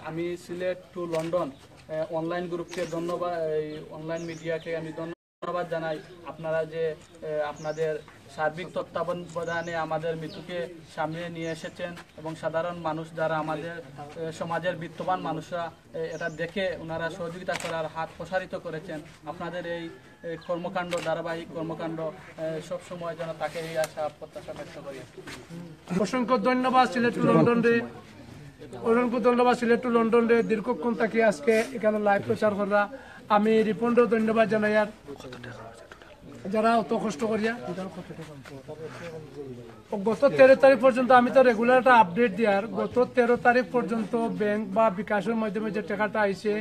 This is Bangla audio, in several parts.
আমি সিলেট টু লন্ডন অনলাইন গ্রুপকে ধন্যবাদ, অনলাইন মিডিয়াকে আমি ধন্যবাদ জানাই। আপনারা যে আপনাদের সার্বিক তত্ত্বাবধানে আমাদের মৃত্যুকে সামনে নিয়ে এসেছেন এবং সাধারণ মানুষ যারা আমাদের সমাজের বিত্তবান মানুষরা এটা দেখে ওনারা সহযোগিতা করার হাত প্রসারিত করেছেন। আপনাদের এই কর্মকাণ্ড, ধারাবাহিক কর্মকাণ্ড সবসময় যেন তাকে এই আশা প্রত্যাশা ব্যক্ত করি। অসংখ্য ধন্যবাদ সিলেট টু লন্ডন রে, অসংখ্য ধন্যবাদ সিলেট টু লন্ডন রে দীর্ঘক্ষণ থাকি আজকে এখানে লাইভ প্রচার করা। আমি রিপনরেও ধন্যবাদ জানাই আর যারা অত কষ্ট করিয়া গত 13 তারিখ পর্যন্ত আমি তো রেগুলার একটা আপডেট দিয়ার, গত 13 তারিখ পর্যন্ত ব্যাংক বা বিকাশের মাধ্যমে যে টাকাটা আইছে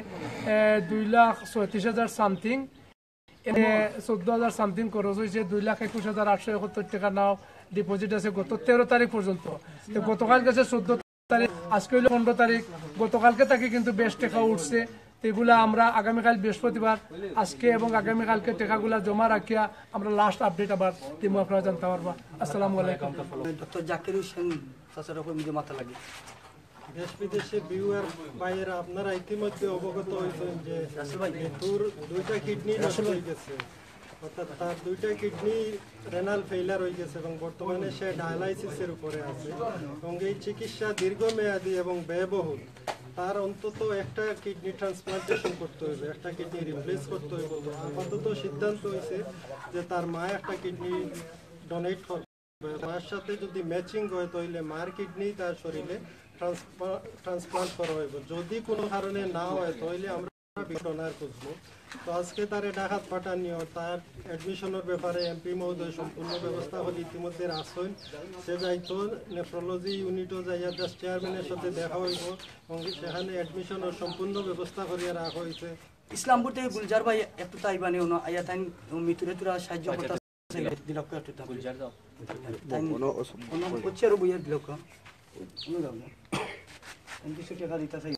2,34,000 সামথিং, 14,000 সামথিং খরচ হয়েছে, 2,21,871 টাকা নাও ডিপোজিট আছে গত 13 তারিখ পর্যন্ত। গতকাল গেছে 14 তারিখ, আজকে হইল 15 তারিখ। গতকালকে তাকে কিন্তু বেশ টাকা উঠছে। এগুলা আমরা আগামীকাল বৃহস্পতিবার আজকে এবং আগামীকালকে টাকাগুলা জমা রাখিয়া আমরা লাস্ট আপডেট আবার দিব, আপনারা জানতে পারবা। আসসালামু আলাইকুম। ডক্টর জাকির হোসেন চাচার উপর মাথা লাগে। দেশ বিদেশে ভিউয়ার ভাইয়েরা আপনারা ইতিমধ্যে অবগত হয়েছেন যে মৃত্যুর 2টা কিডনি নষ্ট হয়ে গেছে, অর্থাৎ তার 2টা কিডনি রেনাল ফেইলার হয়ে গেছে এবং বর্তমানে সে ডায়ালাইসিসের উপরে আছে এবং এই চিকিৎসা দীর্ঘমেয়াদী এবং ব্যয়বহুল। তার অন্তত একটা কিডনি ট্রান্সপ্লান্টেশন করতে হইবে, একটা কিডনি রিপ্লেস করতে হইব। আপাতত সিদ্ধান্ত হয়েছে যে তার মা একটা কিডনি ডোনেট করবে, মার সাথে যদি ম্যাচিং হয় তাহলে মার কিডনি তার শরীরে ট্রান্সপ্লান্ট করা হইব। যদি কোনো কারণে না হয় তাহলে আমরা ডোনার খুঁজবো। তো আজকে তার ডাকাত পাঠানিও তার অ্যাডমিশনের ব্যাপারে এমপি মহোদয় সম্পূর্ণ ব্যবস্থা হলে ইতিমধ্যে আসেন, সে যাইতো নেফ্রোলজি ইউনিটও যাইয়া জাস্ট চেয়ারম্যানের সাথে দেখা হইব এবং সেখানে অ্যাডমিশনের সম্পূর্ণ ব্যবস্থা করিয়া রাখা হয়েছে। ইসলামপুর থেকে গুলজার ভাই একটু তাইবানি আয়া তাই মৃত্যুরে তোরা সাহায্য করতে দিলক একটু গুলজার দাও হচ্ছে আরো বইয়া দিলক কিছু টাকা দিতে চাই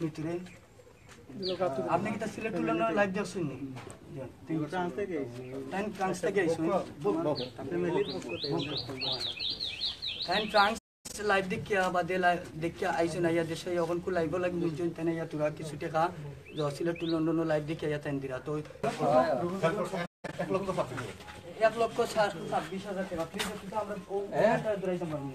মৃত্যুরে। আপনি কি সিলেক্ট করলেন লাইভ দেখছেন নি? ট্রান্স থেকে ট্রান্স লাইভ দেখিয়া বা দেখিয়া আইসেন আইয়া দেশে এখন কো লাইভ লাগে বুঝছেন তাই না তোরা কিছু টাকা সিলেক্ট টু লন্ডন লাইভ দেখিয়া আইয়া তাই দিরা। তো 1,26,000 টাকা প্লিজ আমরা দৌড়াইতে পারবো।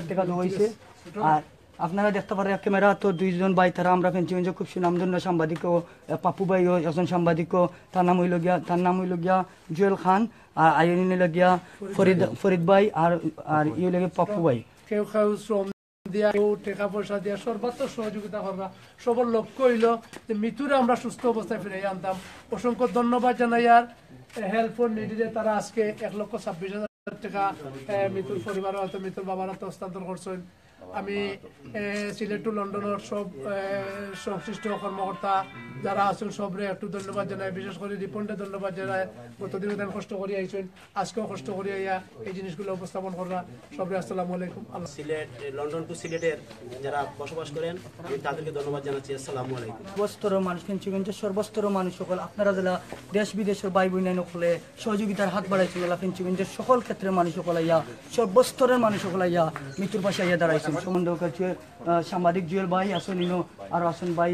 টাকা দেওয়া হয়েছে। আর আপনারা দেখতে পারেন ক্যামেরা তো 2জন ভাই তারা আমরা ফেঞ্চিগঞ্জে খুব সুনামধন্য সাংবাদিক পাপু ভাই একজন সাংবাদিক, তার নাম হইল গিয়া জুয়েল খান, আর আইন হইল গিয়া ফরিদ ভাই, আর ইয়ে লাগে পাপু ভাই। কেউ শ্রম দিয়া, কেউ টাকা পয়সা দিয়া সর্বাত্মক সহযোগিতা করবা। সবার লক্ষ্য হইল যে মৃত্যুরে আমরা সুস্থ অবস্থায় ফিরে আনতাম। অসংখ্য ধন্যবাদ জানাই আর হেল্প ফর নিডিতে তারা আজকে 1,26,000 টাকা মৃত্যুর পরিবার হয়তো মৃত্যুর বাবার হাতে হস্তান্তর করছেন। আমি সিলেট টু লন্ডনের সব সংশ্লিষ্ট কর্মকর্তা যারা আছেন সবরে একটু ধন্যবাদ জানাই, বিশেষ করে রিপনকে ধন্যবাদ জানাই। গতদিন কষ্ট করে আইছেন, আজকেও কষ্ট করে আইয়া এই জিনিসগুলো উপস্থাপন করা। সবরে আসসালামু আলাইকুম। সিলেট লন্ডন টু সিলেটের যারা বসবাস করেন আমি তাদেরকে ধন্যবাদ জানাচ্ছি। আসসালামু আলাইকুম। সর্বস্তরের মানুষ ফেঞ্চিগঞ্জের সর্বস্তরের মানুষ সকল আপনারা যারা দেশ বিদেশের ভাই বোন সকলে সহযোগিতার হাত বাড়াইছেন, ফেঞ্চিগঞ্জের সকল ক্ষেত্রের মানুষ সকল আইয়া সর্বস্তরের মানুষ সকল আইয়া মৃত্যুর পাশে আইয়া দাঁড়াইছেন। সম্বন্ধ কাছে সাংবাদিক জুয়েল ভাই আসেন, ইনো আর আসেন ভাই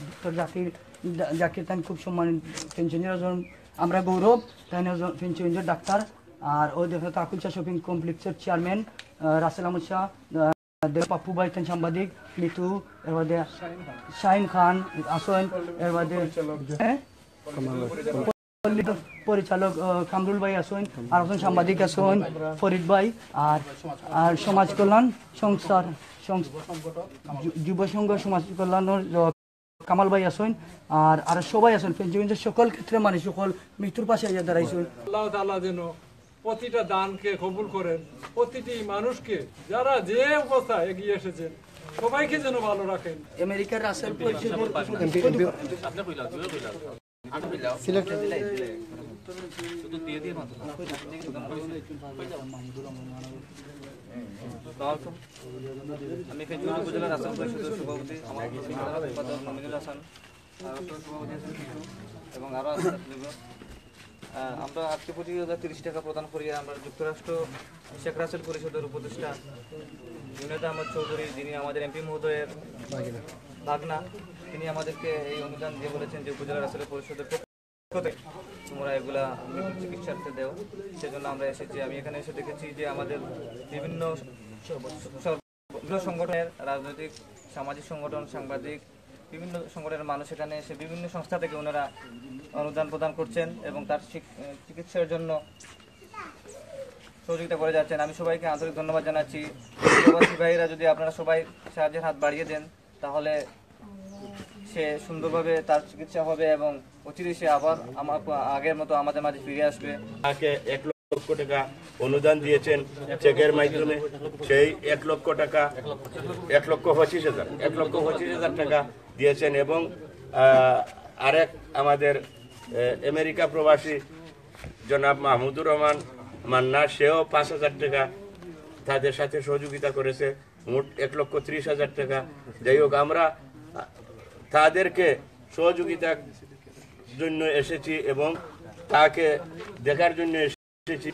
ডক্টর জাকির তাই খুব সম্মানিত ফেঞ্চিগঞ্জের একজন আমরা গৌরব তাই ফেঞ্চিগঞ্জের ডাক্তার। আর ও দেখো কাকুলচা শপিং কমপ্লেক্সের চেয়ারম্যান রাসেল আহমদ শাহ, পাপ্পু ভাই তাই সাংবাদিক মিতু, এর বাদে শাহিন খান আসেন, এর বাদে পরিচালক কামরুল ভাই আসেন, আর একজন সাংবাদিক আসেন ফরিদ ভাই, আর সমাজ কল্যাণ সংস্থার যুব সংঘ সমাজ কল্যাণের কামাল ভাই আসেন, আর সবাই আসেন। ফেঞ্চিগঞ্জের সকল ক্ষেত্রে মানুষ সকল মৃত্যুর পাশে আইয়া দাঁড়াইছেন। আল্লাহ তাআলা যেন প্রতিটা দানকে কবুল করেন, প্রতিটি মানুষকে যারা যে অবস্থায় এগিয়ে এসেছেন সবাইকে যেন ভালো রাখেন। আমেরিকার রাসেল আমি ফেঞ্চুগঞ্জ উপজেলার রাজশাহী পরিষদের সভাপতি, আমার সম্পাদক মমিনুল হাসান, সভাপতি আছেন কিছু এবং আরও আছে ছাত্রীরা। আমরা আজকে 25,030 টাকা প্রদান করি। আমরা যুক্তরাষ্ট্র শেখ রাসেল পরিষদের উপদেষ্টা জুনেদ আহমদ চৌধুরী, যিনি আমাদের এমপি মহোদয়ের ভাগনা, তিনি আমাদেরকে এই অনুদান দিয়ে বলেছেন যে উপজেলা রাসেল পরিষদের তোমরা এগুলা চিকিৎসার্থে দেও। সেজন্য আমরা এসেছি। আমি এখানে এসে দেখেছি যে আমাদের বিভিন্ন সংগঠনের, রাজনৈতিক, সামাজিক সংগঠন, সাংবাদিক, বিভিন্ন সংগঠনের মানুষ এখানে এসে বিভিন্ন সংস্থা থেকে ওনারা অনুদান প্রদান করছেন এবং তার চিকিৎসার জন্য সহযোগিতা করে যাচ্ছেন। আমি সবাইকে আন্তরিক ধন্যবাদ জানাচ্ছি। প্রবাসী ভাইরা যদি আপনারা সবাই সাহায্যের হাত বাড়িয়ে দেন তাহলে সে সুন্দরভাবে তার চিকিৎসা হবে এবং অচিরে সে আবার আগের মতো আমাদের মাঝে ফিরে আসবে। তাকে 1 লক্ষ টাকা অনুদান দিয়েছেন চেকের মাধ্যমে। সেই 1 লক্ষ টাকা 1,25,000 টাকা দিয়েছেন এবং আরেক আমাদের আমেরিকা প্রবাসী জনাব মাহমুদুর রহমান মান্না, সেও 5,000 টাকা তাদের সাথে সহযোগিতা করেছে, মোট 1,30,000 টাকা। যাই হোক, আমরা তাদেরকে সহযোগিতার জন্য এসেছি এবং তাকে দেখার জন্য এসেছি।